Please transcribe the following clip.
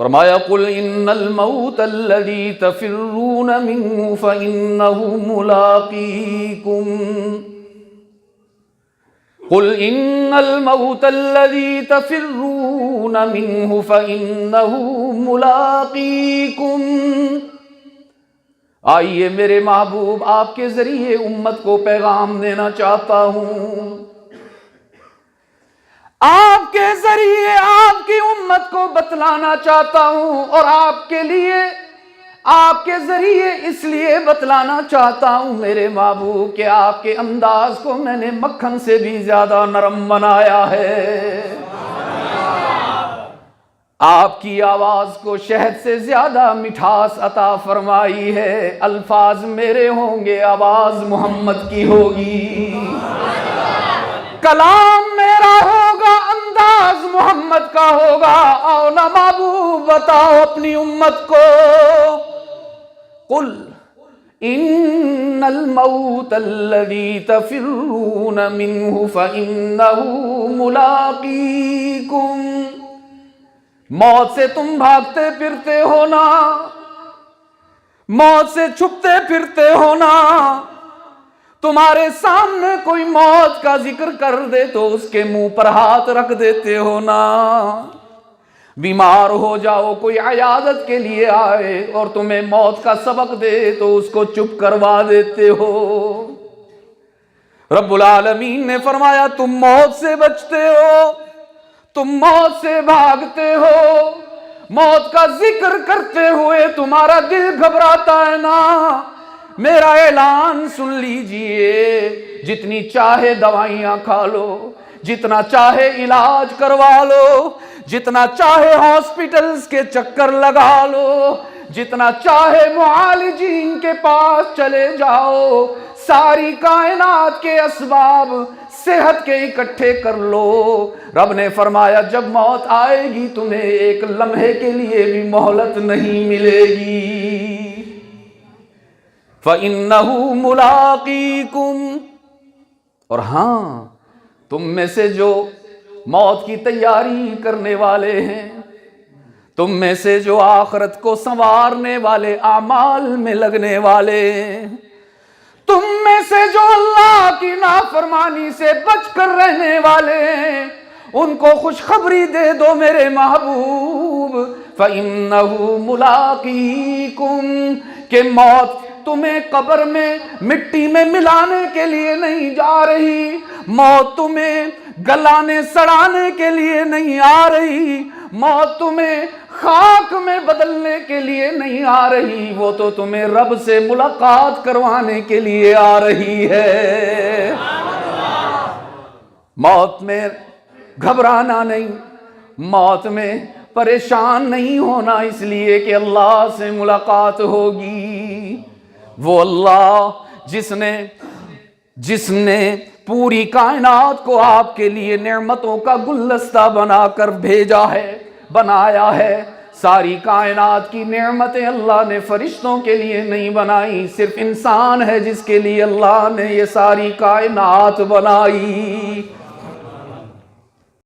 فرمایا قل ان الموت الذی تفرون منہ فانہ ملاقیکم، قل ان الموت الذی تفرون منہ فانہ ملاقیکم۔ آئیے میرے محبوب، آپ کے ذریعے امت کو پیغام دینا چاہتا ہوں، آپ کے ذریعے آپ کی امت کو بتلانا چاہتا ہوں، اور آپ کے لیے، آپ کے ذریعے اس لیے بتلانا چاہتا ہوں میرے محبوب کہ آپ کے انداز کو میں نے مکھن سے بھی زیادہ نرم بنایا ہے، آپ کی آواز کو شہد سے زیادہ مٹھاس عطا فرمائی ہے۔ الفاظ میرے ہوں گے، آواز محمد کی ہوگی، کلام میرا ہوگا، انداز محمد کا ہوگا۔ آؤ نا محبوب بتاؤ اپنی امت کو، قل ان الموت الذی تفرون منہ فانہ ملاقیکم۔ موت سے تم بھاگتے پھرتے ہو نا، موت سے چھپتے پھرتے ہو نا، تمہارے سامنے کوئی موت کا ذکر کر دے تو اس کے منہ پر ہاتھ رکھ دیتے ہو نا، بیمار ہو جاؤ، کوئی عیادت کے لیے آئے اور تمہیں موت کا سبق دے تو اس کو چپ کروا دیتے ہو۔ رب العالمین نے فرمایا تم موت سے بچتے ہو، تم موت سے بھاگتے ہو، موت کا ذکر کرتے ہوئے تمہارا دل گھبراتا ہے نا، میرا اعلان سن لیجئے، جتنی چاہے دوائیاں کھا لو، جتنا چاہے علاج کروا لو، جتنا چاہے ہاسپٹلز کے چکر لگا لو، جتنا چاہے معالجین کے پاس چلے جاؤ، ساری کائنات کے اسباب صحت کے اکٹھے کر لو، رب نے فرمایا جب موت آئے گی تمہیں ایک لمحے کے لیے بھی مہلت نہیں ملے گی، فَإِنَّهُ مُلَاقِيكُمْ۔ اور ہاں، تم میں سے جو موت کی تیاری کرنے والے ہیں، تم میں سے جو آخرت کو سنوارنے والے اعمال میں لگنے والے ہیں، تم میں سے جو اللہ کی نافرمانی سے بچ کر رہنے والے ہیں، ان کو خوشخبری دے دو میرے محبوب، فَإِنَّهُ مُلَاقِيكُمْ، کہ موت تمہیں قبر میں مٹی میں ملانے کے لیے نہیں جا رہی، موت تمہیں گلانے سڑانے کے لیے نہیں آ رہی، موت تمہیں خاک میں بدلنے کے لیے نہیں آ رہی، وہ تو تمہیں رب سے ملاقات کروانے کے لیے آ رہی ہے۔ موت میں گھبرانا نہیں، موت میں پریشان نہیں ہونا، اس لیے کہ اللہ سے ملاقات ہوگی، وہ اللہ جس نے پوری کائنات کو آپ کے لیے نعمتوں کا گلدستہ بنا کر بھیجا ہے، بنایا ہے۔ ساری کائنات کی نعمتیں اللہ نے فرشتوں کے لیے نہیں بنائی، صرف انسان ہے جس کے لیے اللہ نے یہ ساری کائنات بنائی۔